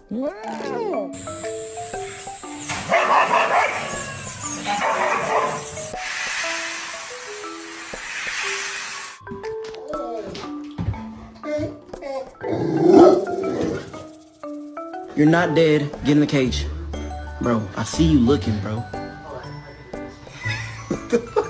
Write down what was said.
Wow. You're not dead. Get in the cage. Bro, I see you looking, bro. What the fuck?